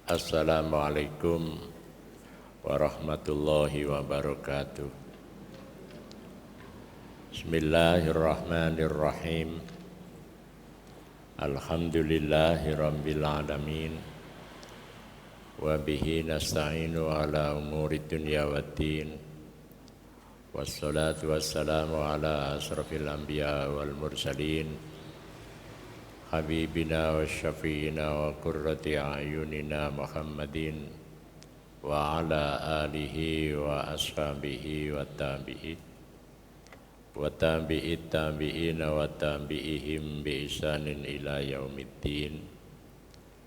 Assalamualaikum warahmatullahi wabarakatuh. Bismillahirrahmanirrahim. Alhamdulillahi rabbil alamin. Wa bihi nasta'inu ala umuri dunya waddin. Wassalatu wassalamu ala asrafil anbiya wal mursalin. Habibina wa syafi'ina wa qurrati a'yunina Muhammadin wa ala alihi wa ashabihi wa tabi'it tabi'ina wa tabi'ihim bi ihsanin ila yaumiddin.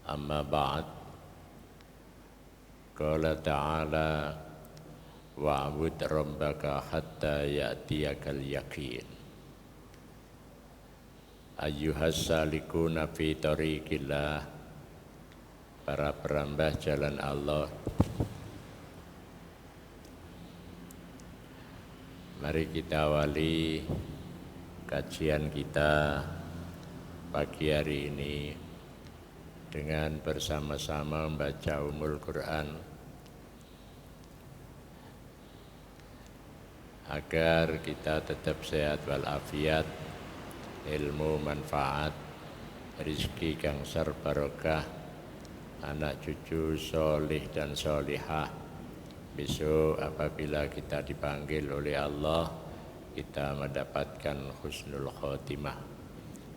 Amma ba'd. Qala ta'ala wa'bud rabbaka hatta ya'tiyakal yaqin. Ayyuhas salikuna fi tariqillah, para perambah jalan Allah. Mari kita awali kajian kita pagi hari ini dengan bersama-sama membaca Ummul Quran agar kita tetap sehat walafiat, ilmu manfaat, rizki kang ser barokah, anak cucu solih dan solihah. Besok apabila kita dipanggil oleh Allah, kita mendapatkan husnul khotimah.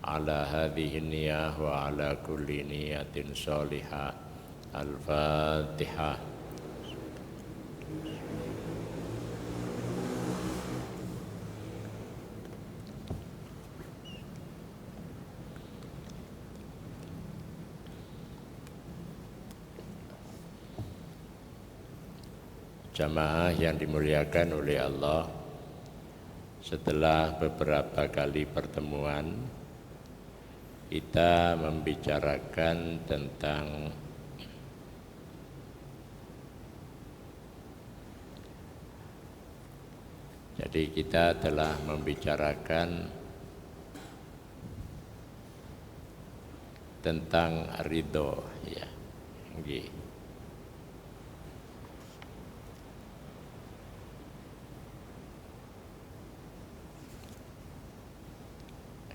Ala hadhihi niyah wa ala kulli niyatin solihah. Al-Fatihah. Jamaah yang dimuliakan oleh Allah, setelah beberapa kali pertemuan kita membicarakan tentang kita telah membicarakan tentang ridho, ya.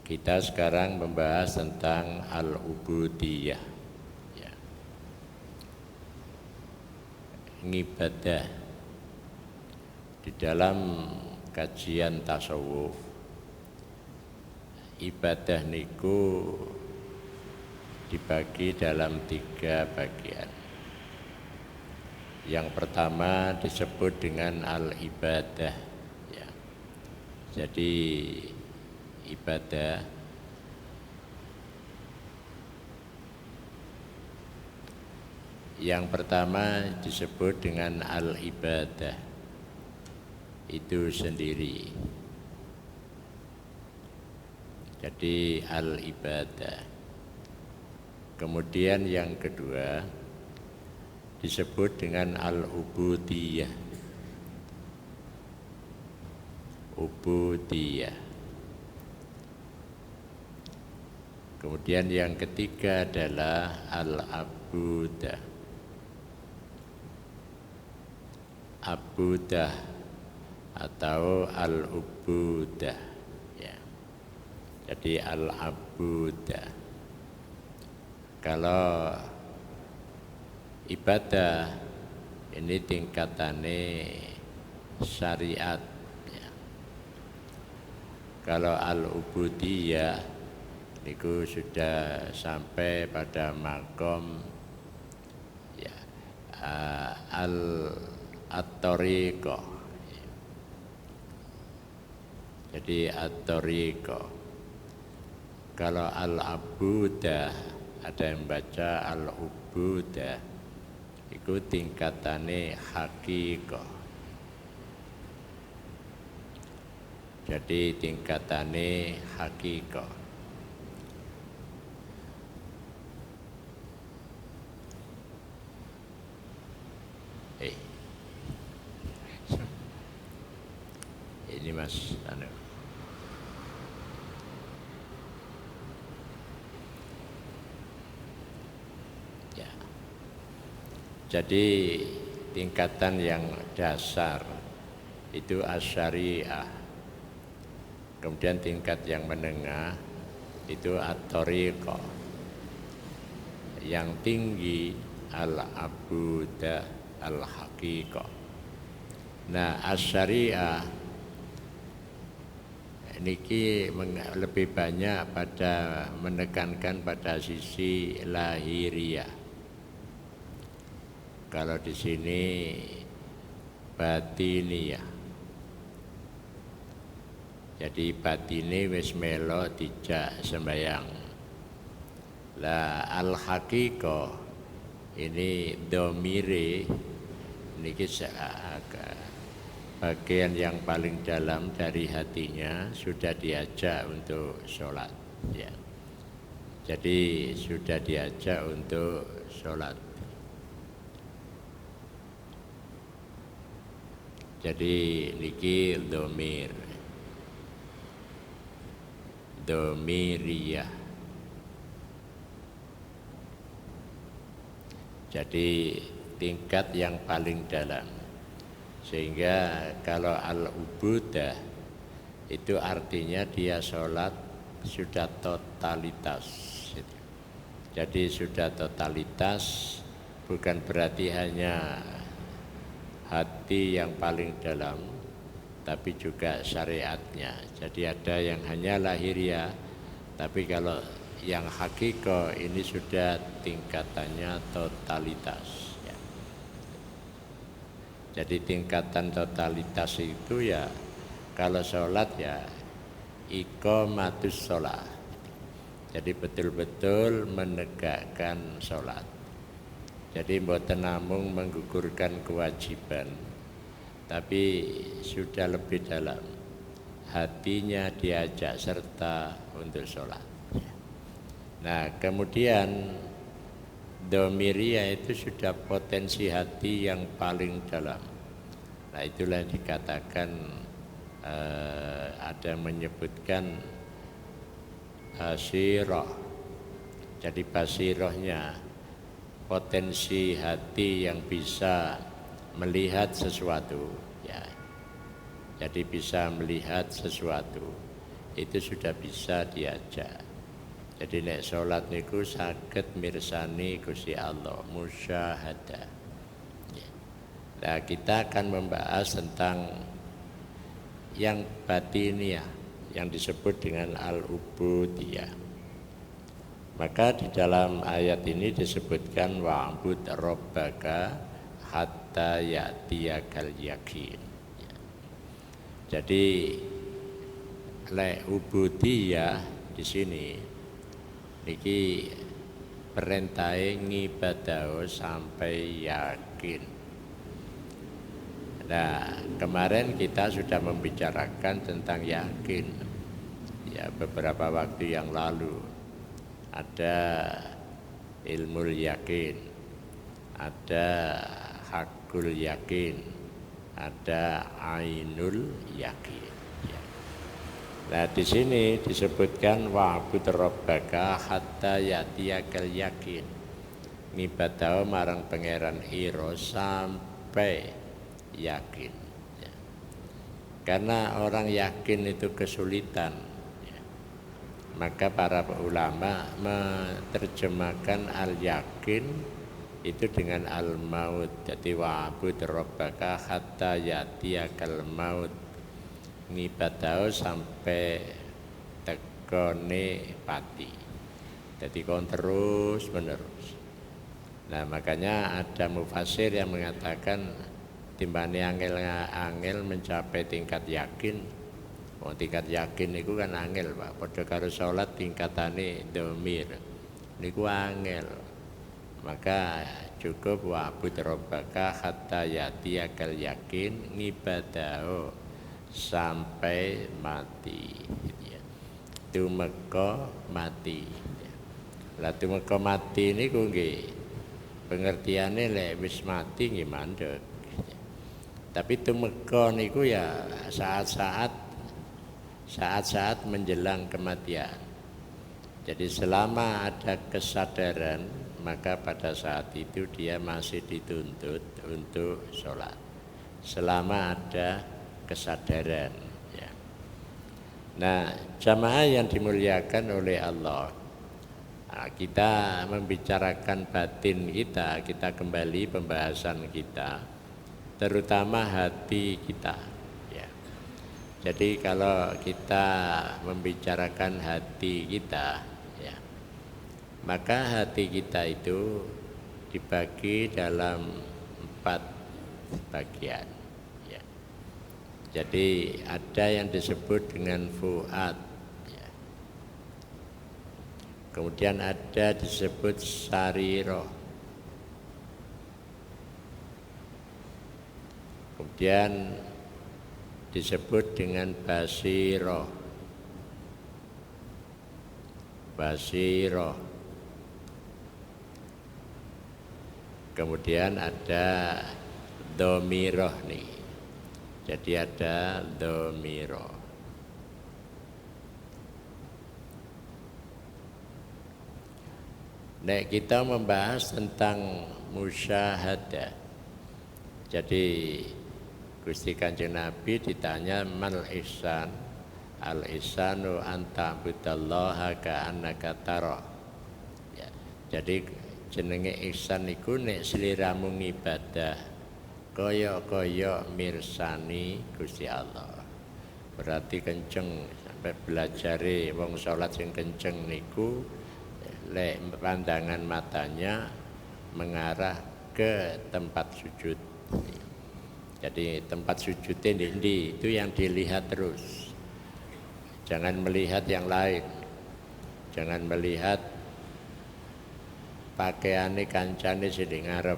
Kita sekarang membahas tentang al-ubudiyah, ya. Ngibadah. Di dalam kajian tasawuf, ibadah niku dibagi dalam 3 bagian. Yang pertama disebut dengan al-ibadah, ya. Jadi ibadah yang pertama disebut dengan al-ibadah itu sendiri. Jadi al-ibadah. Kemudian yang kedua disebut dengan al-ubudiyah. Ubudiyah. Kemudian yang ketiga adalah al-abudah. Abudah atau al-ubudah, ya. Jadi al-abudah. Kalau ibadah ini tingkatannya syariat, ya. Kalau al-ubudiyah itu sudah sampai pada makom, ya, at-thariqah. Jadi at-thariqah. Kalau al-abudah, ada yang baca al-ubudah, itu tingkatannya haqiqah. Jadi tingkatannya haqiqah. Ini Mas ya. Jadi tingkatan yang dasar itu asyariah. Kemudian tingkat yang menengah itu at-thariqah. Yang tinggi al-abudah al-haqiqah. Nah, asyariah niki lebih banyak pada menekankan pada sisi lahiriah. Kalau di sini batiniyah. Jadi batine wis melo dijak sembayang. Lah al-haqiqah ini domire niki bagian yang paling dalam dari hatinya sudah diajak untuk sholat ya. Jadi sudah diajak untuk sholat. Jadi niki domiriyah. Jadi tingkat yang paling dalam. Sehingga kalau al-ubudah itu artinya dia sholat sudah totalitas. Jadi sudah totalitas bukan berarti hanya hati yang paling dalam, tapi juga syariatnya. Jadi ada yang hanya lahiriah, tapi kalau yang hakiko ini sudah tingkatannya totalitas. Jadi tingkatan totalitas itu ya kalau sholat ya iqamatus sholat. Jadi betul-betul menegakkan sholat. Jadi mboten namung menggugurkan kewajiban, tapi sudah lebih dalam. Hatinya diajak serta untuk sholat. Nah kemudian domiriyah itu sudah potensi hati yang paling dalam. Nah itulah yang dikatakan ada menyebutkan basirah. Jadi basirahnya potensi hati yang bisa melihat sesuatu ya. Jadi bisa melihat sesuatu itu sudah bisa diajak. Jadi nek sholat niku saged mirsani Gusti Allah musyahadah. Nah kita akan membahas tentang yang batiniah yang disebut dengan al-ubudiyah. Maka di dalam ayat ini disebutkan wa'bud rabbaka hatta ya'tiyakal yaqin. Jadi ubudiyah di sini niki perintahe ngibadaho sampai yakin. Nah, kemarin kita sudah membicarakan tentang yakin. Ya, beberapa waktu yang lalu ada ilmu yakin, ada hakul yakin, ada ainul yakin. Nah di sini disebutkan wa'bud rabbaka hatta ya'tiyakal yakin. Ngibadaho marang pangeran ira sampai yakin. Ya. Karena orang yakin itu kesulitan. Ya. Maka para ulama menerjemahkan al-yakin itu dengan al-maut. Jadi wa'bud rabbaka hatta ya'tiyakal maut. Ngibadaho sampai tekone pati. Jadi kon terus menerus. Nah makanya ada mufasir yang mengatakan timbane angel mencapai tingkat yakin. Oh tingkat yakin itu kan angel Pak. Padha karo salat tingkatane domir. Niku angel. Maka cukup wa'bud rabbaka hatta ya'tiyakal yakin ngibadaho sampai mati ya. Tumeka mati ya. Lah tumeka mati niku nggih pengertiane lek wis mati nggih mandeg ya. Tapi tumeka niku ya saat-saat menjelang kematian. Jadi selama ada kesadaran maka pada saat itu dia masih dituntut untuk sholat selama ada kesadaran ya. Nah, jamaah yang dimuliakan oleh Allah, nah, kita membicarakan batin kita, kita kembali pembahasan kita, terutama hati kita ya. Jadi kalau kita membicarakan hati kita ya, maka hati kita itu dibagi dalam 4 bagian ya. Jadi ada yang disebut dengan fuad ya. Kemudian ada disebut sariro. Kemudian disebut dengan basiro. Kemudian ada domiroh nih. Jadi ada domiroh. Nah, kita membahas tentang musyahadah. Jadi Gusti Kanjeng Nabi ditanya mal ihsan, al ihsanu anta budallaha ka'annaka tara. Ya, jadi jenenge ihsan iku nek sliramu ngibadah kaya-kaya mirsani Gusti Allah. Berarti kenceng sampai belajare wong salat sing kenceng niku lek pandangan matanya mengarah ke tempat sujud. Jadi tempat sujudnya di itu yang dilihat terus. Jangan melihat yang lain. Jangan melihat pakaiane kancane sing ngarep.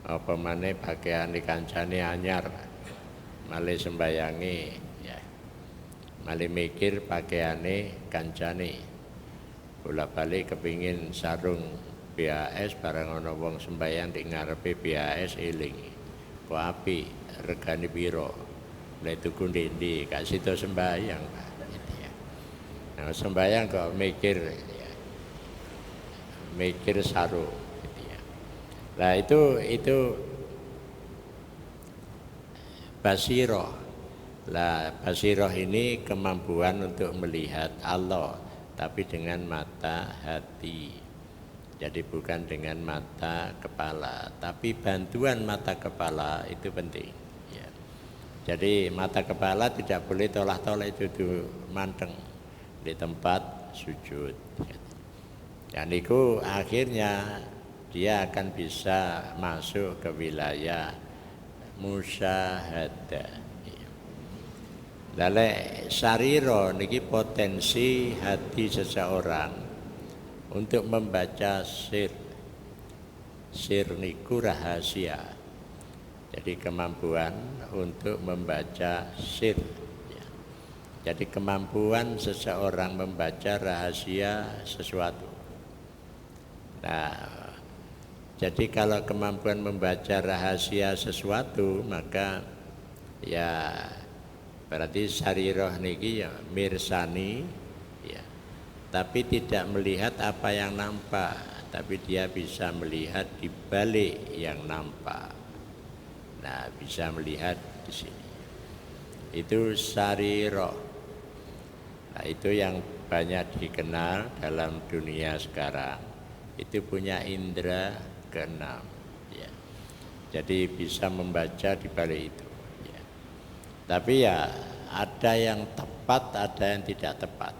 Apa maneh pakaiane kancane anyar. Malih sembayangi ya. Malih mikir pakaiane kancane. Bolak-balik kepingin sarung BAS barang ana wong sembayang di ngarepe BAS eling. Kok api regane piro? Nek tuku ndi gak sida sembayang gitu ya. Nah, sembayang kok mikir ya. Mikir sarung gitu ya. Nah, itu basiroh. Lah basiroh ini kemampuan untuk melihat Allah tapi dengan mata hati. Jadi bukan dengan mata kepala, tapi bantuan mata kepala itu penting. Ya. Jadi mata kepala tidak boleh tolak-tolak itu manteng di tempat sujud. Dan itu akhirnya dia akan bisa masuk ke wilayah musyahadah. Lalu sariro niki potensi hati seseorang untuk membaca sir niku rahasia. Jadi kemampuan untuk membaca sir ya. Jadi kemampuan seseorang membaca rahasia sesuatu. Nah, jadi kalau kemampuan membaca rahasia sesuatu maka ya berarti sariroh niki ya mirsani ya. Tapi tidak melihat apa yang nampak, tapi dia bisa melihat di balik yang nampak. Nah, bisa melihat di sini. Itu sariro. Nah, itu yang banyak dikenal dalam dunia sekarang. Itu punya indera keenam. Ya. Jadi bisa membaca di balik itu. Ya. Tapi ya ada yang tepat, ada yang tidak tepat.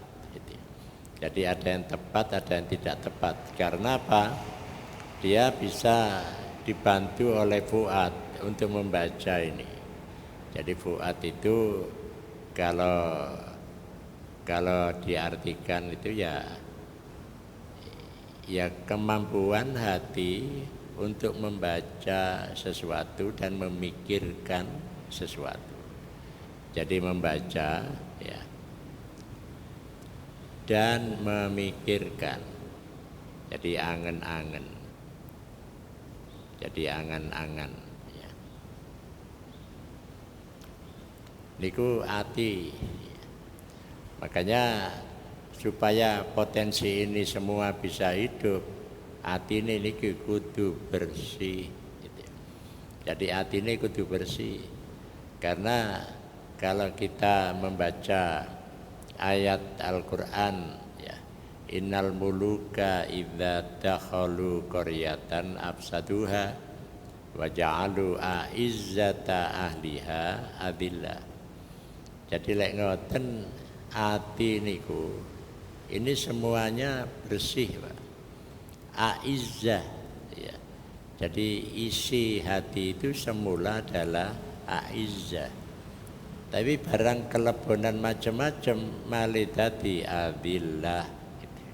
Jadi ada yang tepat, ada yang tidak tepat. Karena apa? Dia bisa dibantu oleh fuad untuk membaca ini. Jadi fuad itu kalau diartikan itu ya kemampuan hati untuk membaca sesuatu dan memikirkan sesuatu. Jadi membaca ya dan memikirkan. Jadi angen-angen. Jadi angan-angan ya. Niku ati. Makanya supaya potensi ini semua bisa hidup, atine niki kudu bersih gitu. Jadi atine kudu bersih. Karena kalau kita membaca ayat Al-Qur'an ya, innal muluka idza dakhalu qaryatan afsaduha wa ja'alu a'izzata ahliha adillah. Jadi lek ngoten ati niku ini semuanya bersih, Pak. Aizzah ya. Jadi isi hati itu semula adalah aizzah. Tapi barang kelebonan macam-macam malidati adillah gitu.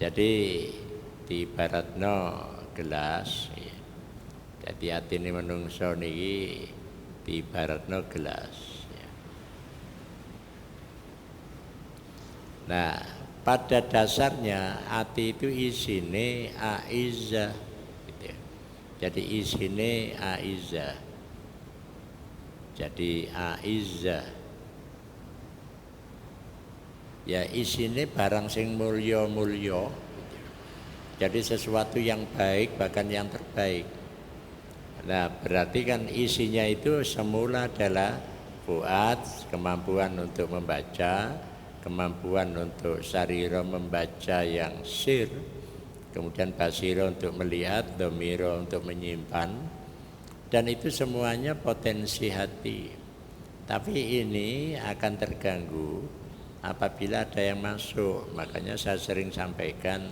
Jadi di baratno gelas ya. Jadi atine menungso niki di baratno gelas ya. Nah, pada dasarnya hati itu isine aizzah gitu. Jadi isine aizzah. Jadi aizzah. Ya isine barang sing mulya-mulya. Jadi sesuatu yang baik bahkan yang terbaik. Nah, berarti kan isinya itu semula adalah fuad, kemampuan untuk membaca, kemampuan untuk sarira membaca yang sir, kemudian basira untuk melihat, dhamira untuk menyimpan, dan itu semuanya potensi hati. Tapi ini akan terganggu apabila ada yang masuk. Makanya saya sering sampaikan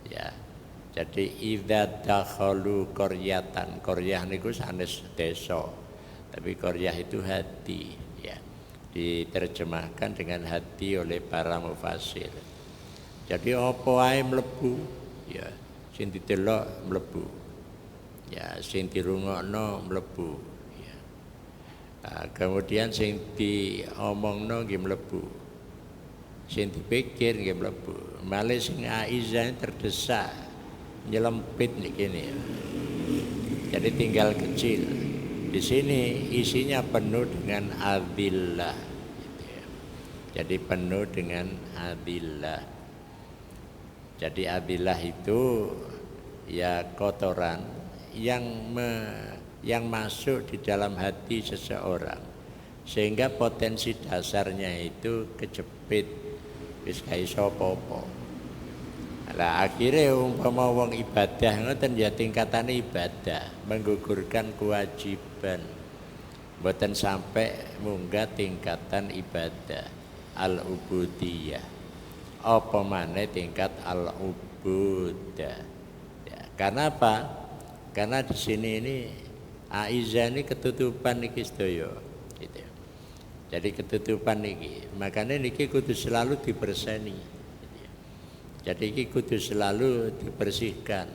ya, jadi idza dakhalu qaryatan, qaryah niku sanes desa, tapi qaryah itu hati ya. Diterjemahkan dengan hati oleh para mufassir. Jadi apa wae mlebu ya, sing didelok mlebu. Ya, sing dirungokno mlebu ya. Nah, kemudian sing diomongno nggih mlebu. Sing dipikir nggih mlebu. Malih sing aizzah terdesak nyelempit niki ya. Jadi tinggal kecil. Di sini isinya penuh dengan adillah gitu ya. Jadi penuh dengan adillah. Jadi adillah itu ya kotoran yang masuk di dalam hati seseorang sehingga potensi dasarnya itu kejepit wis ga iso apa-apa. Lah akhirnya umpama wong ibadah ngoten ya tingkatane ibadah, menggugurkan kewajiban. Mboten sampai munggah tingkatan ibadah al-ubudiyah. Apa maneh tingkat al-ubudah. Ya, karena apa? Karena di sini ini aizzah ini ketutupan niki sedaya gitu. Jadi ketutupan niki, makanya niki kudu selalu diberseni. Jadi ini kudu selalu dibersihkan.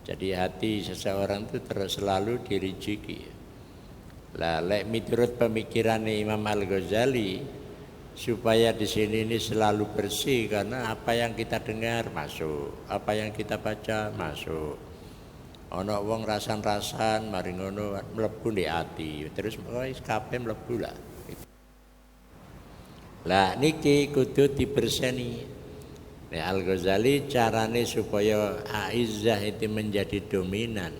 Jadi hati seseorang itu terus selalu dirijiki. Lah lek miturut pemikiran Imam Al-Ghazali supaya di sini ini selalu bersih karena apa yang kita dengar masuk, apa yang kita baca masuk. Ana wong rasan-rasan mari ngono mlebu di ati, terus wis kabeh mlebu lah. Lah niki kudu diberseni. Nah, Al-Ghazali carane supaya aizzah itu menjadi dominan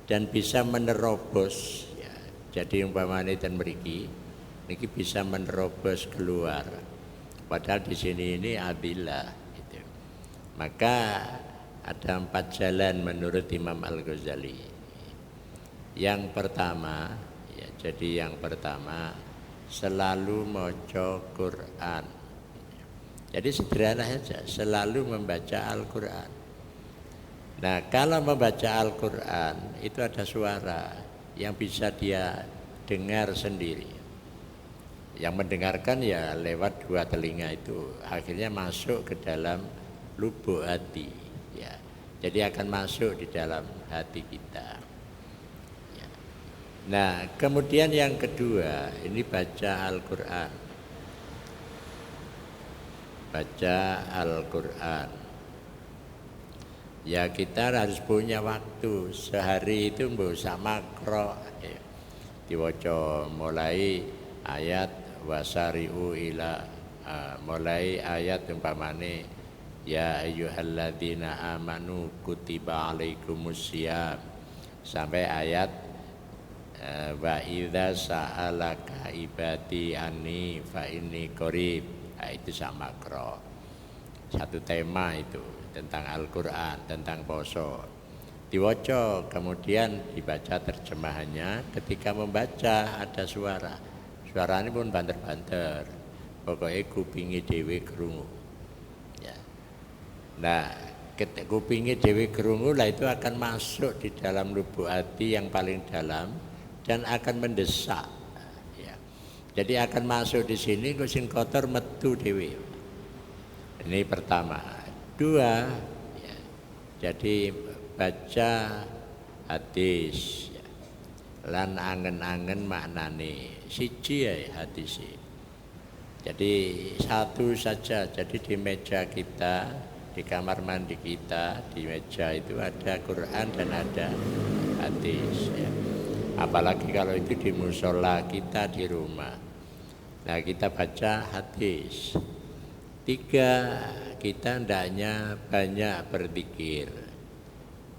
dan bisa menerobos ya. Jadi umpamane ten mriki niki bisa menerobos keluar. Padahal di sini ini adillah gitu. Maka ada 4 jalan menurut Imam Al-Ghazali. Yang pertama ya, jadi yang pertama selalu maca Quran. Jadi sederhana saja, selalu membaca Al-Quran. Nah, kalau membaca Al-Quran itu ada suara yang bisa dia dengar sendiri. Yang mendengarkan ya lewat 2 telinga itu, akhirnya masuk ke dalam lubuk hati. Ya. Jadi akan masuk di dalam hati kita. Ya. Nah, kemudian yang kedua, ini baca Al-Quran. Baca Al-Quran. Ya kita harus punya waktu sehari itu mbok sak makro ya. Diwaca mulai ayat wasari'u ila mulai ayat umpamane ya ayyuhalladzina amanu kutiba alaikumusiyam sampai ayat wa idza sa'alaka ibadi anni fa inni qarib. Nah, itu sama makro. Satu tema itu tentang Al-Qur'an, tentang poso. Diwaca kemudian dibaca terjemahannya. Ketika membaca ada suara. Suaranya pun banter-banter. Pokoknya kupingi dhewe krungu. Ya. Nah, kupingi dhewe krungu lah itu akan masuk di dalam lubuk hati yang paling dalam dan akan mendesak. Ya. Jadi akan masuk di sini kok sing kotor metu dhewe. Ini pertama. Dua, ya. Jadi baca hadis ya. Lan angen-angen maknane siji ya hadis. Jadi satu saja. Jadi di meja kita, di kamar mandi kita, di meja itu ada Quran dan ada hadis ya. Apalagi kalau itu di musola kita di rumah. Nah, kita baca hadis. Tiga, kita hendaknya banyak berzikir.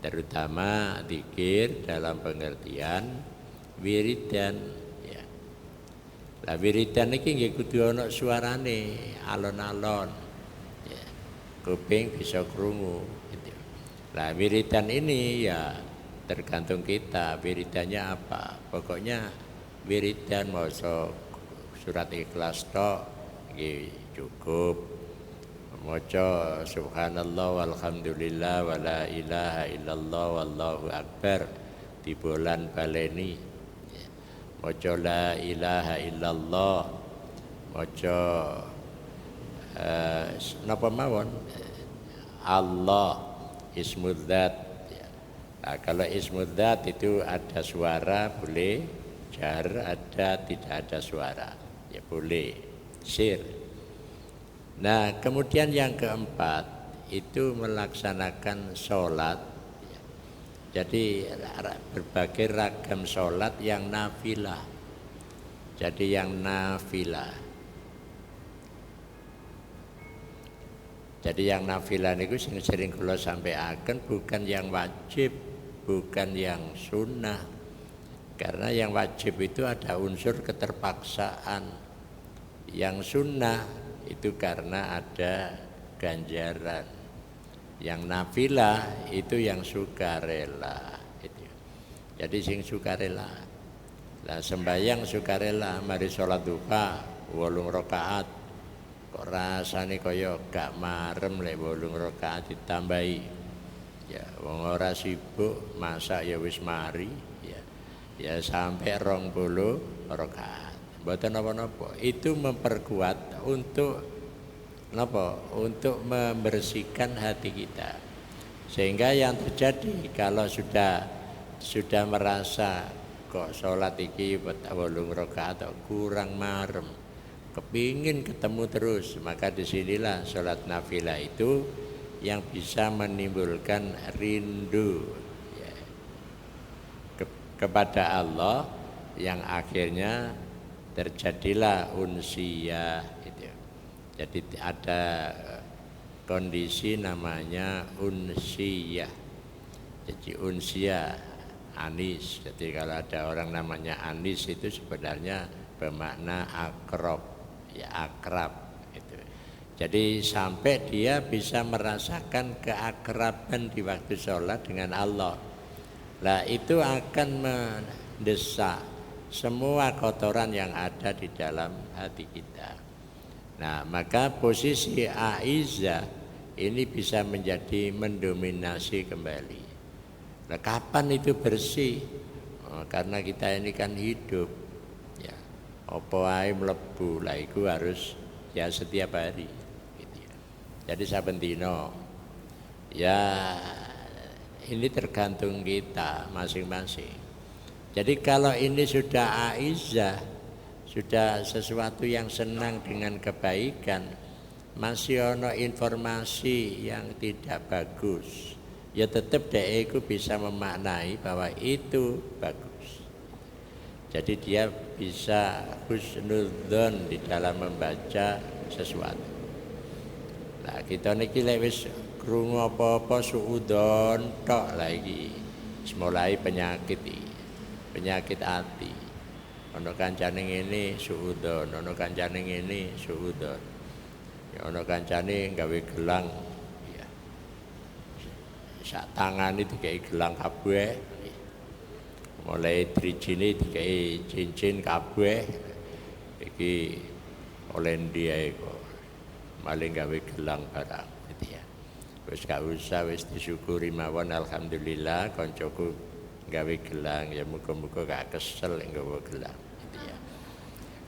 Terutama zikir dalam pengertian wiridan ya. Lah wiridan iki nggih kudu ana suarane, alon-alon. Ya. Kuping bisa krungu gitu. Lah wiridan ini ya tergantung kita, wiridannya apa. Pokoknya wiridan maca surat Ikhlas tok nggih cukup. Maca subhanallah walhamdulillah wala ilaha illallah wallahu akbar di bulan baleni. Maca la ilaha illallah, maca napa mawon Allah ismudzat. Nah, kalau ismudzat itu ada suara boleh jar, ada tidak ada suara ya boleh sir. Nah, kemudian yang keempat itu melaksanakan sholat. Jadi berbagai ragam sholat yang nafilah. Jadi yang nafilah. Jadi yang nafilah itu sering kula sampaikan bukan yang wajib, bukan yang sunnah. Karena yang wajib itu ada unsur keterpaksaan. Yang sunnah itu karena ada ganjaran. Yang nafilah itu yang sukarela itu. Jadi sing sukarela. Lah sembahyang sukarela mari salat duha 8 rakaat. Kok rasane kaya gak marem lek 8 rakaat ditambahi. Ya wong ora sibuk masak ya wis mari ya. Ya sampai 20 rakaat. Mboten napa-napa. Itu memperkuat untuk napa? Untuk membersihkan hati kita. Sehingga yang terjadi kalau sudah merasa kok sholat iki 8 rakaat kurang marem, kepingin ketemu terus, maka disinilah sholat nafilah itu yang bisa menimbulkan rindu ya, kepada Allah yang akhirnya terjadilah unsiyah itu. Jadi ada kondisi namanya unsiyah. Jadi unsiyah anis. Jadi kalau ada orang namanya anis itu sebenarnya bermakna akrab, ya akrab itu. Jadi sampai dia bisa merasakan keakraban di waktu sholat dengan Allah. Lah itu akan mendesak semua kotoran yang ada di dalam hati kita. Nah, maka posisi Aisyah ini bisa menjadi mendominasi kembali. Nah, kapan itu bersih? Oh, karena kita ini kan hidup. Ya, apa ae mlebu lah iku harus ya setiap hari gitu ya. Jadi saben dina ya ini tergantung kita masing-masing. Jadi kalau ini sudah Aisyah, sudah sesuatu yang senang dengan kebaikan, masih ono informasi yang tidak bagus, ya tetap dia itu bisa memaknai bahwa itu bagus. Jadi dia bisa husnudzon di dalam membaca sesuatu. Lah kita niki lek wis krungu apa-apa suudon tok lagi. Mulai penyakit iki. Penyakit hati. Ana kancane ngene suudon, ana kancane ngene suudon. Ya ana kancane gawe gelang ya. Sak tangane dikai gelang kabeh. Mulai drijine dikai cincin kabeh. Iki oleh dia iku. Maling gawe gelang barang gitu ya. Wis gak usah wis disyukuri mawon alhamdulillah koncoku gawe gelang ya muga-muga gak kesel nggawa gelang gitu ya.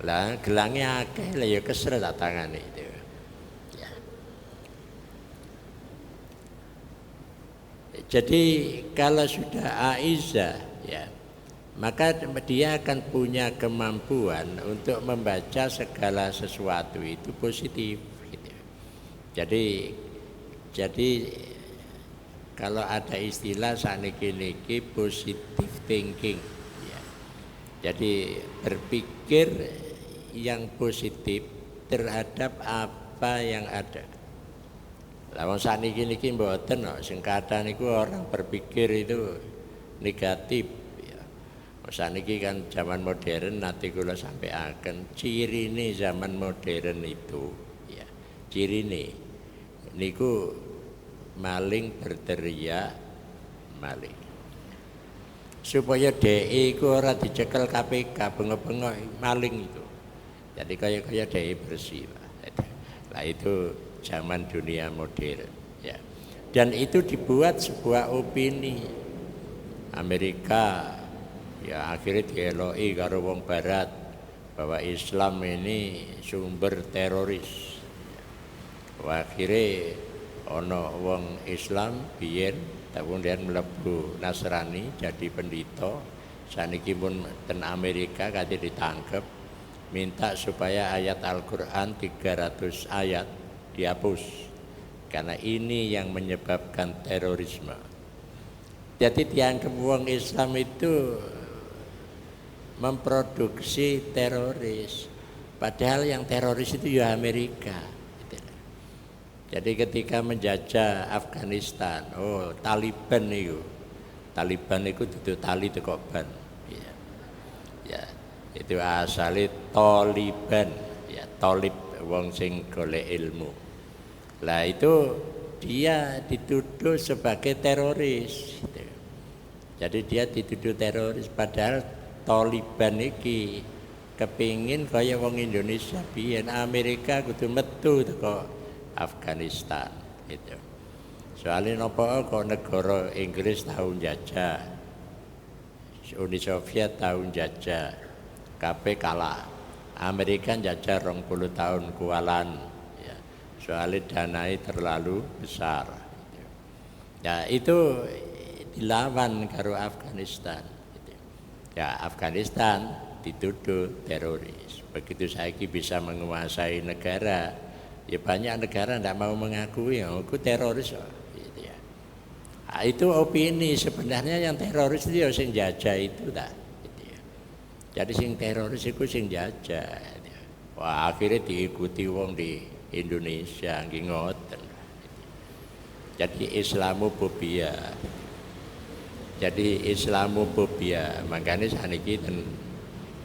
Lah gelangnya akeh lah ya kesel tak tangane itu. Ya. Jadi kalau sudah aizah ya maka dia akan punya kemampuan untuk membaca segala sesuatu itu positif. Jadi kalau ada istilah sakniki positive thinking ya. Jadi berpikir yang positif terhadap apa yang ada. Lah wong sakniki mboten kok sing kathah niku orang berpikir itu negatif ya. Sakniki kan zaman modern nanti kula sampaiaken cirine zaman modern itu ya. Cirine niku maling berteriak maling supaya DE iku ora dicekel KPK bengok-bengok maling itu jadi kaya DE bersih lah itu zaman dunia modern ya dan itu dibuat sebuah opini Amerika ya akhirnya dieloki karo wong barat bahwa Islam ini sumber teroris. Akhirnya ono wong Islam biyen kemudian mlebu Nasrani jadi pendeta saniki pun ten Amerika kate ditangkep minta supaya ayat Al-Qur'an 300 ayat dihapus karena ini yang menyebabkan terorisme. Jadi dianggap wong Islam itu memproduksi teroris padahal yang teroris itu ya Amerika. Jadi ketika menjajah Afghanistan, Taliban itu duduk tali teko ban. Ya. Ya, itu asale Taliban, ya Talib wong sing golek ilmu. Lah itu dia dituduh sebagai teroris. Gitu. Jadi dia dituduh teroris padahal Taliban iki kepingin kaya wong Indonesia biyen Amerika kudu metu teko Afghanistan itu. Soalnya napa kok negara Inggris tahun jajah, Uni Soviet tahun jajah, kabeh kalah. Amerika jajah 20 tahun kualan, ya. Soalnya danai terlalu besar. Gitu. Ya itu dilawan karo Afghanistan. Gitu. Ya Afghanistan dituduh teroris. Begitu saiki bisa menguasai negara. Ya banyak negara tidak mau mengakui aku teroris gitu ya. Nah, itu opini sebenarnya yang teroris itu ya sing jajah itu tak gitu ya. Jadi sing teroris itu sing jajah gitu ya. Wah akhirnya diikuti wong di Indonesia nggih ngoten. Jadi Islamofobia. Jadi Islamofobia makanya saniki ten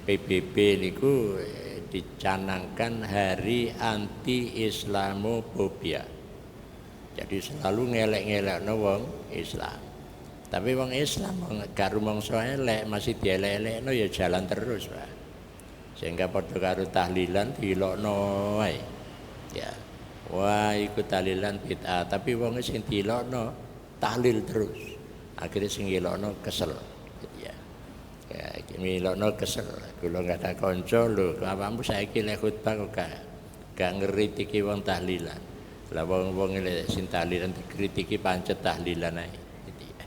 PBB niku dicanangkan hari anti Islamofobia. Jadi selalu ngelek-ngelekno wong Islam. Tapi wong Islam gak rumangsa elek masih dielek-elekno ya jalan terus, Pak. Sehingga padha karo tahlilan dilokno wae. Ya. Wah, iku tahlilan bid'ah, tapi wong sing dilokno tahlil terus. Akhirnya sing dilokno kesel. Ya, milokno kesel. Kula enggak ada kanca lho, awakmu saiki lek khutbah kok gak ngritiki wong tahlilan. Lah wong-wong lek sing tahlilan dikritiki pancet tahlilan ae. Gitu ya.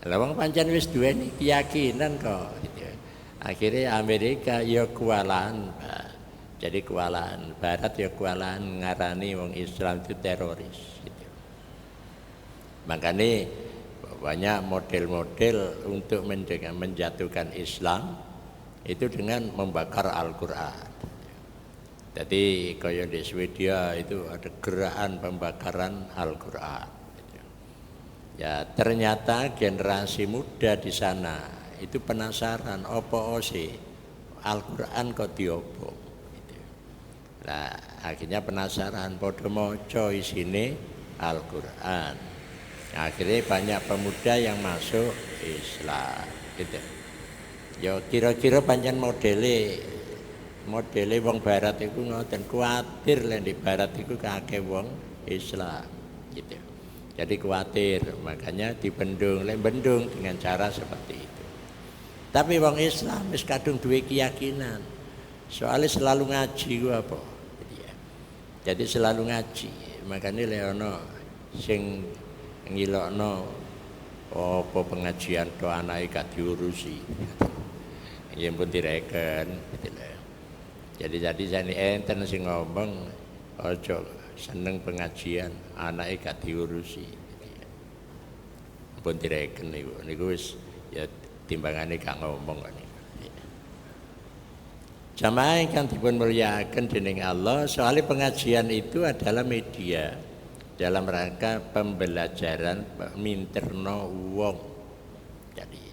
Lah wong pancen wis duweni keyakinan kok gitu. Akhirnya Amerika ya kualan, Pak. Jadi kualan barat ya kualan ngarani wong Islam itu teroris gitu. Makanya banyak model-model untuk menjatuhkan Islam itu dengan membakar Al-Quran. Jadi kaya di Swedia itu ada gerakan pembakaran Al-Qur'an. Ya ternyata generasi muda di sana itu penasaran apa sih Al-Qur'an kok diobong. Nah akhirnya penasaran padha maca isine Al-Qur'an. Akhirnya banyak pemuda yang masuk Islam gitu. Ya kira-kira pancen modele wong barat iku ngoten, kuwatir lek di barat iku kakek wong Islam gitu. Jadi kuwatir, makanya dibendung, lek bendung dengan cara seperti itu. Tapi wong Islam wis kadung duwe keyakinan. Soalnya selalu ngaji ku apa? Jadi selalu ngaji. Makanya lek ana sing ngilokno apa pengajian to anake gak diurusi. Ya pun direken gitu lho. Jadi jane enten sing ngomong aja seneng pengajian anake gak diurusi. Pun direken niku wis ya timbangane gak ngomong niku. Jamaah ingkang dipun mulyakaken dening Allah, soalnya pengajian itu adalah media dalam rangka pembelajaran minterno wong. Jadi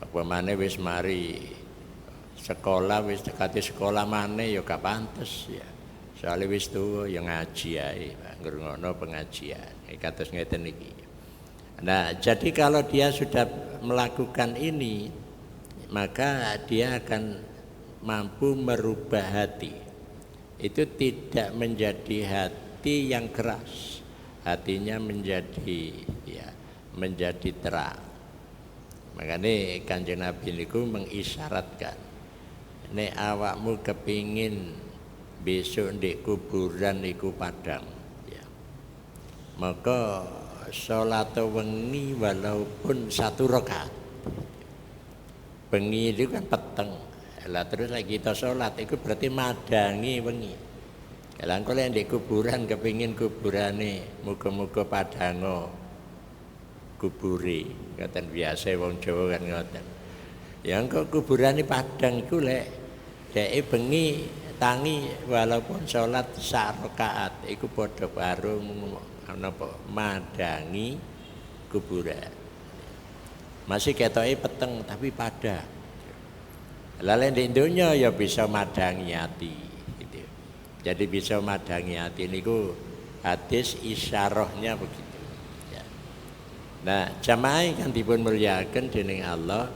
apa maneh wis mari sekolah wis dekati sekolah maneh ya gak pantes ya. Soale wis tuwa ya ngaji ae, ngrungokno pengajian. Kados ngeten iki. Nah, jadi kalau dia sudah melakukan ini, maka dia akan mampu merubah hati. Itu tidak menjadi hati yang keras. Hatinya menjadi menjadi terang. Makanya Kanjeng Nabi niku mengisyaratkan, nek awakmu kepingin besok ndek kuburan iku padang, ya, maka salat wengi walaupun 1 rakaat. Bengi itu kan peteng. Lah terus lagi kita salat itu berarti madangi wengi. Lah engko lek ndek kuburan kepingin kuburane muga-muga padango kubure, ngoten biasa wong Jawa kan ngoten. Ya engko kuburane padang iku lek dheke bengi tangi walaupun salat 1 rakaat iku padha karo napa madangi kuburan. Masih ketoke peteng tapi padang. Lah lek ndek donya ya bisa madangi ati gitu. Jadi bisa madangi ati niku hadis isyarahnya begitu. Nah, jamaah yang dipun mulyakaken dening Allah.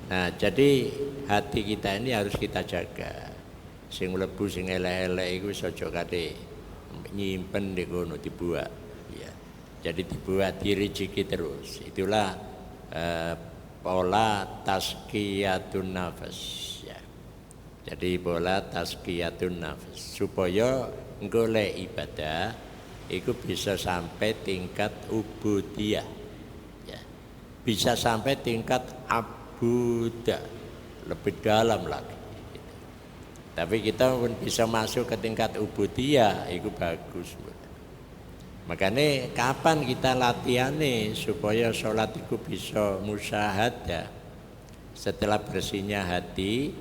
Nah, jadi hati kita ini harus kita jaga. Sing mlebu sing elek-elek iku aja kate nyimpen di kono dibuat, ya. Jadi dibuat direjeki terus. Itulah pola tazkiyatun nafas, ya. Jadi pola tazkiyatun nafas supaya golek ibadah iku bisa sampai tingkat ubudiyah. Bisa sampai tingkat abuda, lebih dalam lagi. Tapi kita pun bisa masuk ke tingkat ubudiyah, itu bagus. Makanya kapan kita latihane supaya sholat itu bisa musyahadah. Setelah bersihnya hati,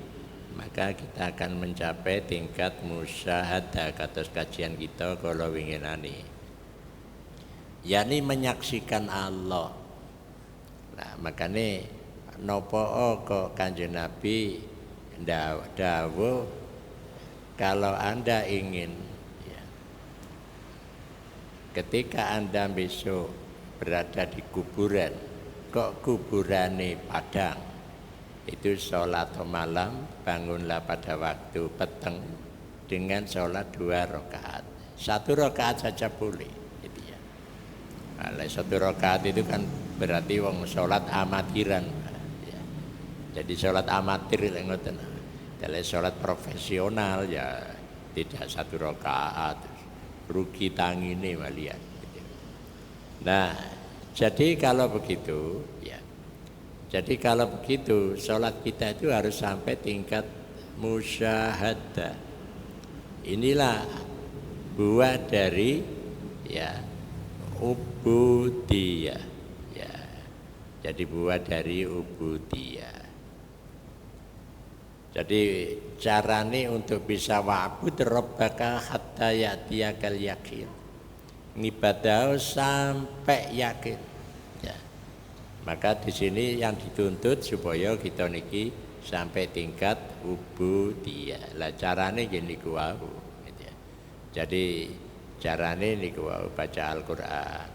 maka kita akan mencapai tingkat musyahadah. Kados kajian kita kalau winginane, yakni menyaksikan Allah. Nah, makanya nopo kok Kanjeng Nabi dawuh kalau Anda ingin, ya, ketika Anda besok berada di kuburan, kok kuburane padang, itu sholat malam, bangunlah pada waktu peteng dengan sholat 2 rakaat. 1 rakaat saja boleh, gitu ya. Nah, 1 rakaat itu kan berarti wong sholat amatiran, ya. Jadi sholat amatir ngoten. Kalau sholat profesional ya tidak 1 rakaat, rugi tangine malian. Gitu. Nah, jadi kalau begitu, ya. Jadi kalau begitu sholat kita itu harus sampai tingkat musyahadah. Inilah buah dari ya ubudiyah. Jadi buah dari ubudiyah. Jadi carane untuk bisa wa'bud rabbaka hatta ya'tiyakal yakin. Ngibadah sampai yakin. Ya. Maka di sini yang dituntut supaya kita niki sampai tingkat ubudiyah. Lah carane gini niku wau. Gitu ya. Jadi carane niku wau baca Al-Qur'an.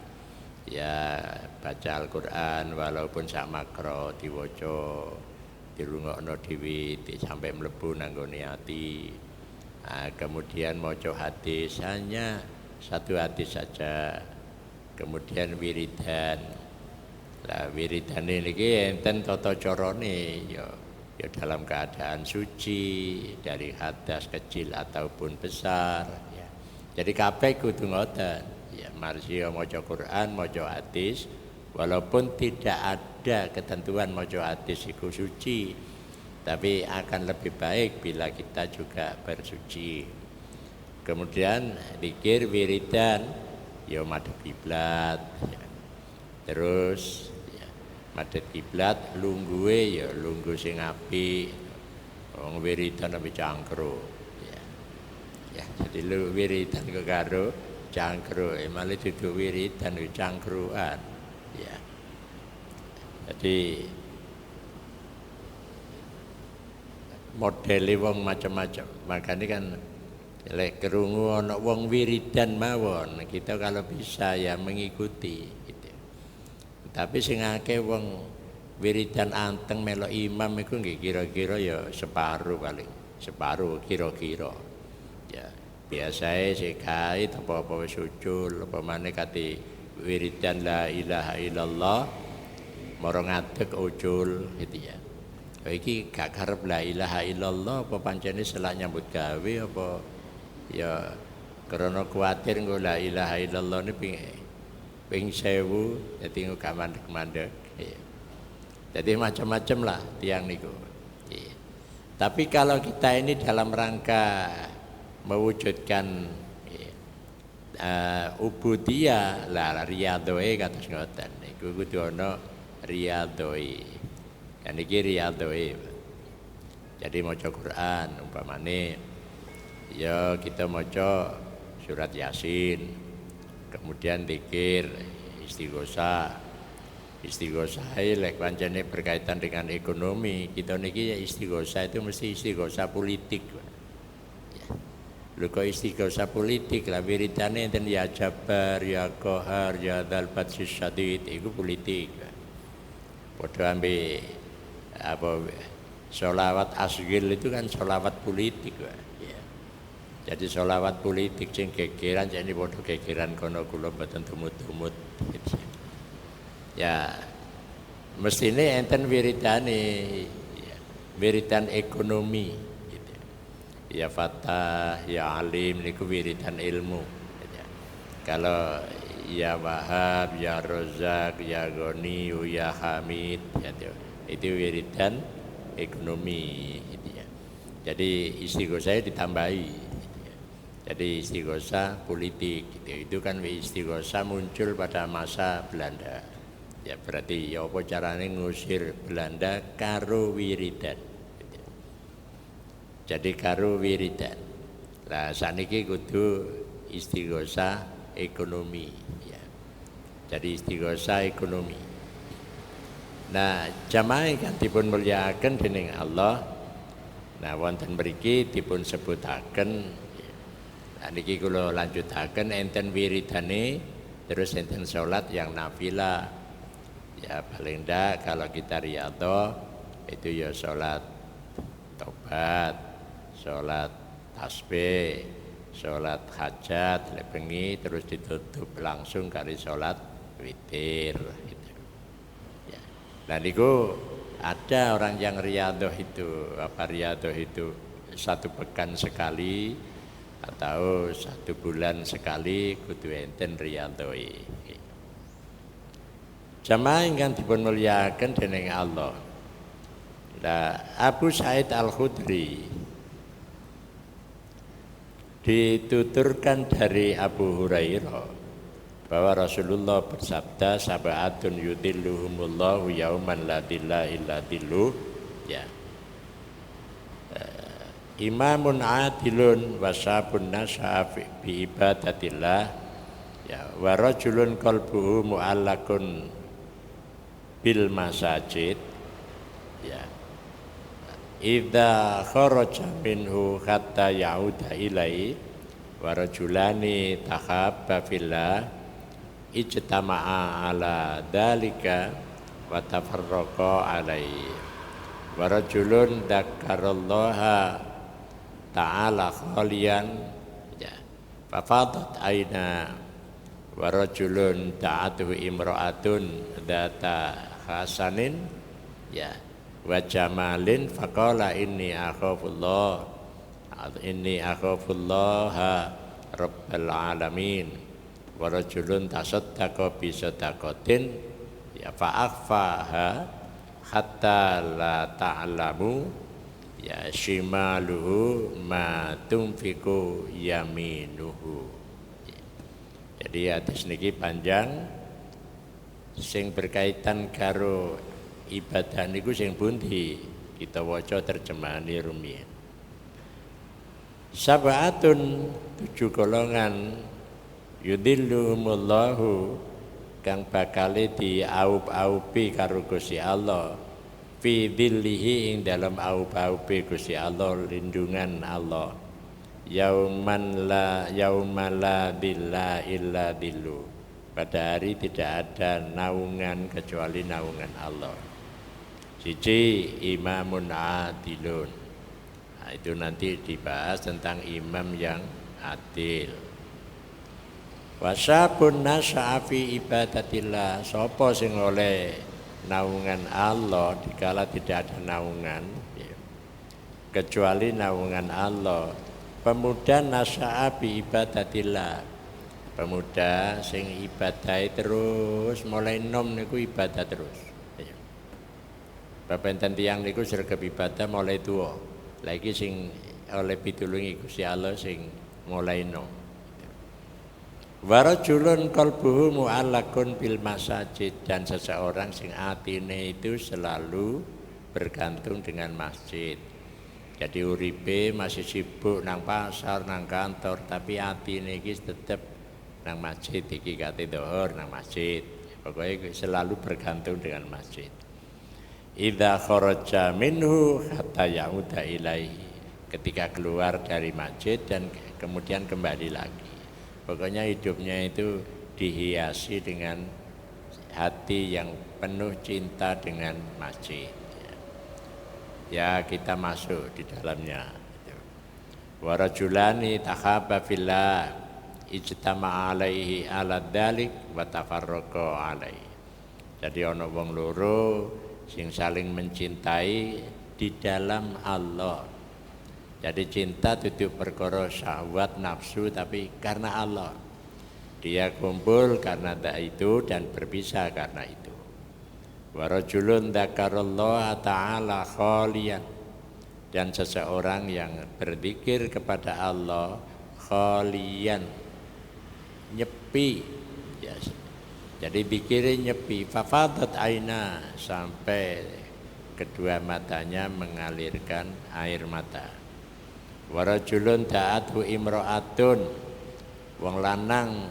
Ya baca Al-Qur'an walaupun sak makro diwaca dirungokno dhewe sampai mlebu nang nggone ati. Nah, kemudian maca hadis hanya satu hadis saja. Kemudian wiridan. Lah wiridan niki enten tata carane ya dalam keadaan suci dari hadas kecil ataupun besar ya. Jadi kabeh kudu ngoten. Ya marsi maca Quran, maca hadis walaupun tidak ada ketentuan maca hadis iku suci, tapi akan lebih baik bila kita juga bersuci. Kemudian zikir wiridan ya madhep kiblat ya. Terus ya, madhep kiblat lungguhe ya lungguh sing apik. Wong wiridan tapi cangkruk ya. Ya jadi lu wiridan karo cangkruk malah dudu wiridan cangkruan ya. Jadi modele wong macam-macam. Makanya kan lek krungu ana wong wiridan mawon, kita kalau bisa ya mengikuti gitu. Tapi sing akeh wong wiridan anteng melok imam iku nggih kira-kira ya separuh paling, separuh kira-kira. Ya, biasae sik kae apa-apa wis ucul, apa maneh kate wiridan la ilaha illallah mara ngadeg ucul gitu ya. Iki gak karep la ilaha illallah apa pancene selak nyambut gawe apa ya karena kuatir nggo la ilaha illallah ini ping 1000 dadi gak mandek-mandek ya. Jadi macam-macam lah tiang niku ya. Tapi kalau kita ini dalam rangka mewujudkan ubudiyah lah riyadhoe kados ngoten niku kudu ana riyadhoe. Kan iki riyadhoe. Jadi maca Quran umpamane ya kita maca surat Yasin, kemudian zikir, istighosah. Istighosah lek pancene berkaitan dengan ekonomi, kita niki ya istighosah itu mesti istighosah politik. Ya. Lho kok istighosah politik lah wiridane enten ya Jabar, ya Qahar, ya Dzal Batsis Syadid iku politik. Padha ambe apa sholawat asgil itu kan sholawat politik ya. Jadi sholawat politik sing gegeran jadi padha gegeran kono kula mboten tumut-tumut gitu. Ya mestine enten wiridane ya, wiridan ekonomi gitu. Ya Fatah, ya Alim niku wiridan ilmu gitu. Kalau ya Wahab, ya Rozak, ya Goni, ya Hamid gitu. Itu wiridan ekonomi gitu ya. Jadi istighosah ditambahi gitu ya. Jadi istighosah politik gitu. Itu kan istighosah muncul pada masa Belanda. Ya berarti ya apa carane ngusir Belanda karo wiridan gitu. Jadi karo wiridan. Lah saniki kudu istighosah ekonomi ya. Jadi istighosah ekonomi. Nah, jamaah kan dipun mulyakaken dening Allah. Nah, wonten mriki dipun sebutaken. Nah, niki kula lanjutaken enten wiridane, terus enten salat yang nafilah. Ya paling ndak kalau kita riyadhah itu ya salat tobat, salat tasbih, salat hajat lek bengi terus ditutup langsung kali salat witir. Nah niku ada orang yang riyadhah itu, apa riyadhah itu 1 pekan sekali atau 1 bulan sekali kudu enten riyadhoe. Jamaah ingkang dipun mulyakaken dening Allah. Nah, Abu Sa'id Al-Khudri dituturkan dari Abu Hurairah bahwa Rasulullah bersabda sab'atun yudhilluhumullahu yauman la dhilla illa dhilluh ya. imamun adilun wasabun nas'a bi ibadatillah ya wa rajulun qalbuhu mu'allakun bil masajid ya idza kharaja minhu hatta ya'uda ilai wa rajulani tahabba fillah ijtama'a ala dalika wa tafarraqa alaihi wa rajulun dzakarallaha ta'ala khalian ya fafadat aina wa rajulun ta'atuhu imra'atun dzata hasanin ya wa jamalin faqala inni akhafullaha rabbal alamin wa rajulun tasaddaqa bi sadaqatin ya fa'akhfaha hatta la ta'lamu ya shimaluhu ma tunfiqu yaminuhu. Jadi hadis niki panjang sing berkaitan karo ibadah niku sing pundi kita waca terjemahane rumiyin. Sab'atun 7 golongan yudhilluhumullahu kang bakale diaup-aupi karo Gusti Allah fi dhillihi ing dalam aup-aupi Gusti Allah lindungan Allah yauma la dhilla illa dhillu pada hari tidak ada naungan kecuali naungan Allah. Siji imamun adilun. Nah, itu nanti dibahas tentang imam yang adil. Wasabun nas'a fi ibadatillah, sapa sing oleh naungan Allah dikala tidak ada naungan ya, kecuali naungan Allah. Pemuda nas'a fi ibadatillah, pemuda sing ibadah terus mulai nom niku ibadah terus ya. Bapenten tiyang niku sregep ibadah mulai tua, lagi sing oleh pitulungi Gusti Allah sing mulai nom. Warajulun qalbuhu mu'allakun bil masajid, dan seseorang sing atine itu selalu bergantung dengan masjid. Jadi uripe masih sibuk nang pasar, nang kantor, tapi atine iki tetep nang masjid, iki kate dhuwur nang masjid. Pokoknya selalu bergantung dengan masjid. Idza kharaja minhu hatta ya'uda ilaihi, ketika keluar dari masjid dan kemudian kembali lagi. Pokoknya hidupnya itu dihiasi dengan hati yang penuh cinta dengan masjid. Ya kita masuk di dalamnya. Wa rajulani tahabba fillah ijtama'a alaihi ala dzalik wa tafarraqa alaihi. Jadi ana wong loro sing saling mencintai di dalam Allah. Jadi cinta itu perkara syahwat nafsu, tapi karena Allah. Dia kumpul karena itu dan berpisah karena itu. Wa rajulun dzakarallaha ta'ala khalian, dan seseorang yang berzikir kepada Allah khalian, nyepi ya. Jadi pikirin nyepi, fafadat aina, sampai kedua matanya mengalirkan air mata. Warajulun ta'atu imra'atun, wong lanang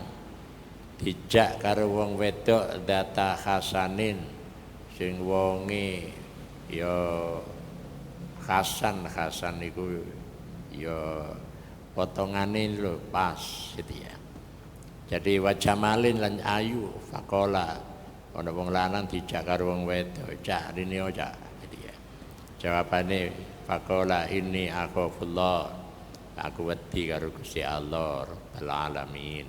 dijak karo wong wedok data hasanin, sing wonge ya Hasan iku ya potongane lho pas gitu ya. Jadi wajamalin lan ayu fakola, ana wong lanang dijak karo wong wedok, cak rene cak gitu ya. Jawabane faqala inni akhafullah, aku wedi karo Gusti Allah Rabbul alamin.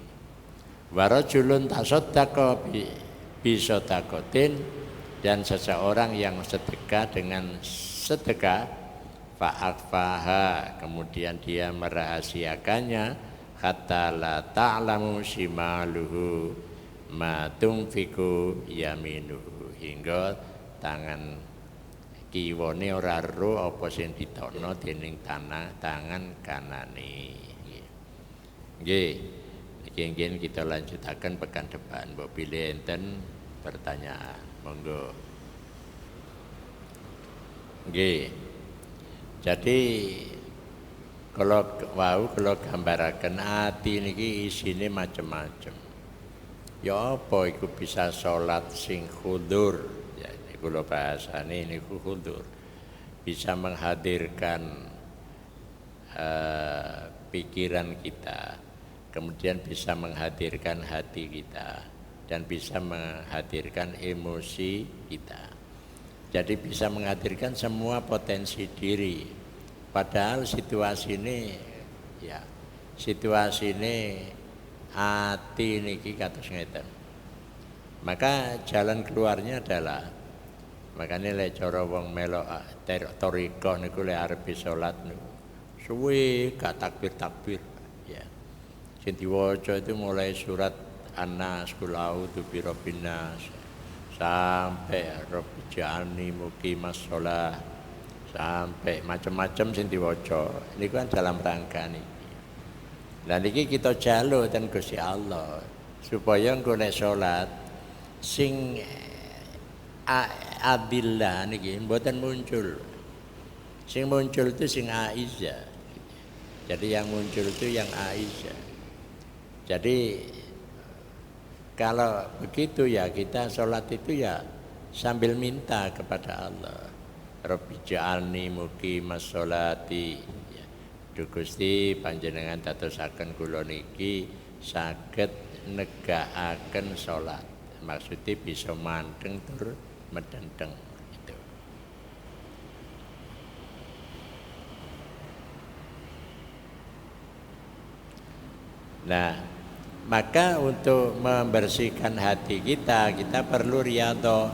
Wa rajulun tasaddaqa bi sadaqatin, dan seseorang yang sedekah dengan sedekah fa'akhfaha, kemudian dia merahasiakannya hatta la ta'lamu shimaluhu ma tunfiqu yaminuhu, hingga tangan kiwane ora ro apa sing ditokno dening tangan kanane. Nggih, iki kita lanjutaken pekan depan. Mbok pilih enten pertanyaan, monggo. Nggih. Jadi Kalau wau kalau gambaraken ati niki isine macem-macem. Ya apa iku bisa salat sing khudur. Ya niku lho bahasane niku khudur. Bisa menghadirkan pikiran kita, kemudian bisa menghadirkan hati kita dan bisa menghadirkan emosi kita. Jadi bisa menghadirkan semua potensi diri. Padahal situasi ini hati niki kados ngeten. Maka jalan keluarnya adalah makanya lek cara wong melok thariqah niku lek arep salat niku suwe gak takbir ya. Sing diwaca itu mulai surat An-Nas qul a'udzu birabbin nas sampai rabbi ja'alni muqimas shalah sampai macam-macam sing diwaca. Niku kan dalam rangka niki. Lah niki kita jaluk ten Gusti Allah supaya engko nek salat sing adillah niki mboten muncul. Sing muncul itu sing Aisyah. Jadi yang muncul itu yang Aisyah. Jadi kalau begitu ya kita sholat itu ya sambil minta kepada Allah. Rabbi ja'alni muqimas sholati. Duh Gusti panjenengan dadosaken kula niki saged negakaken sholat. Maksudnya bisa manteng tur medenteng. Nah, maka untuk membersihkan hati kita perlu riyadhah.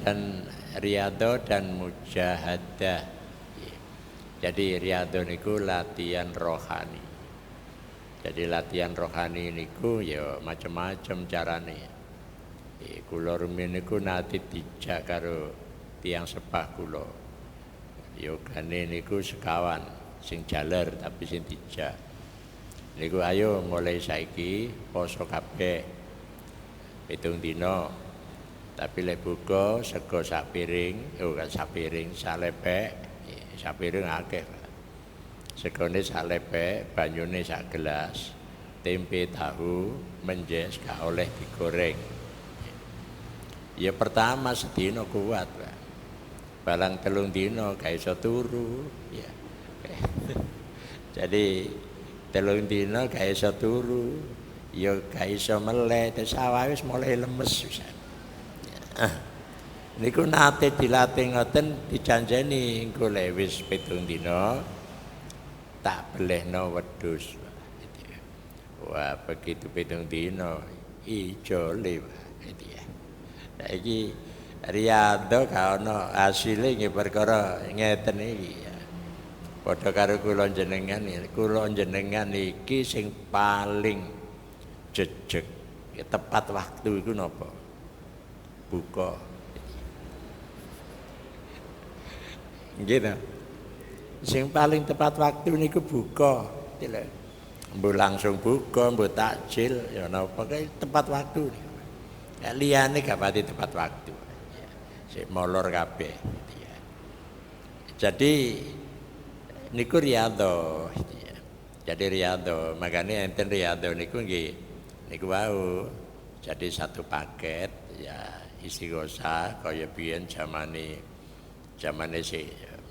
Dan riyadhah dan mujahadah. Jadi riyadhah niku latihan rohani. Jadi latihan rohani niku ya macam-macam carane. Kula rumiyin niku nate dijak karo tiyang sepah kula. Yogane niku sekawan sing jaler tapi sing dijak. Niku ayo mulai saiki poso kabeh 7 dina. Tapi lek buka sego sak piring, kan sak piring salepek, sak piring akeh. Segone sak lepek, banyune sak gelas, tempe tahu menjes gak oleh digoreng. Ya pertama sedina kuat, Pak. Balang 3 dina gak iso turu, ya. Jadi 3 dina gak iso turu, ya gak iso meleh, terus awake wis mulai lemes pisan. Niku nate dilatih ngoten dijanjeni engko lek wis 7 dina tak belehno wedhus. Wah, begitu 7 dina ijole gitu ya. Saiki riyadhah gak ono hasile nggih perkara ngeten iki ya. Padha karo kula jenengan iki sing paling jejeg tepat waktu iku napa? Buka. Gitu. Sing paling tepat waktu niku buka. Mbok langsung buka, mbok takjil ya napa kae tepat waktu. Ya liyane gak pati tepat waktu. Sik molor kabeh. Jadi niku riyadhah. Jadi riyadhah, makanya enten riyadhah niku nggih niku wau. Jadi satu paket ya istighosah kaya biyen zamane si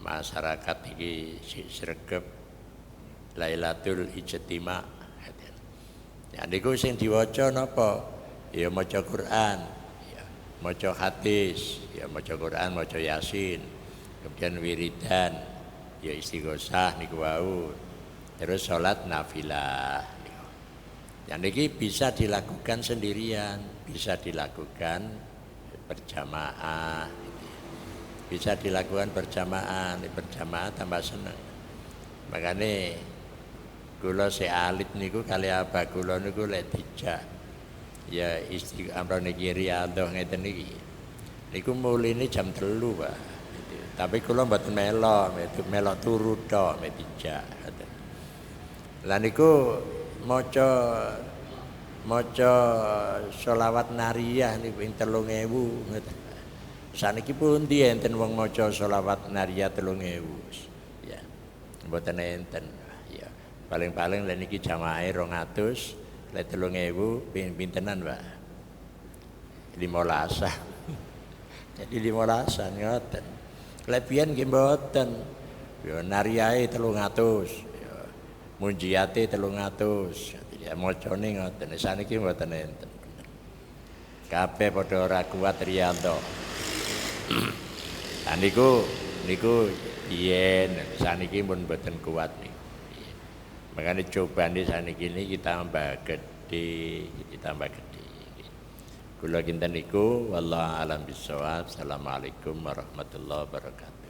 masyarakat iki sregep Lailatul Ijtima. Ya niku sing diwaca napa? Ya maca Quran, ya maca hadis, ya maca Quran, maca Yasin. Kemudian wiridan, ya istighosah niku wau. Terus salat nafilah. Yang niki bisa dilakukan sendirian, bisa dilakukan berjamaah. Bisa dilakukan berjamaah tambah seneng. Makanya kula se alit niku kali abah kula niku lek dijak ya istiqamah niki riyadhah ngeten niki. Niku muline jam 3, Pak. Tapi kula mboten melok turu tok mek dijak. Lah niku maca sholawat nariyah niku ping 3000 ngoten. Saniki pundi enten wong maca sholawat nariyah 3000. Ya. mboten enten. Ya, paling-paling lha niki jamaah 200, lek 3000 pintenan, Pak? 15-an. Jadi 15-an ngoten. Lek biyen nggih mboten. Ya nariyae 300, ya munjiate 300. Ya macane ngoten. Saniki mboten enten. Kabeh padha ora kuat riyanto. Lah niku yen saniki pun mboten kuat niku. Makanya cobane saniki niki tambah gede. Kula kinten niku wallahu alam bisawab. Assalamualaikum warahmatullahi wabarakatuh.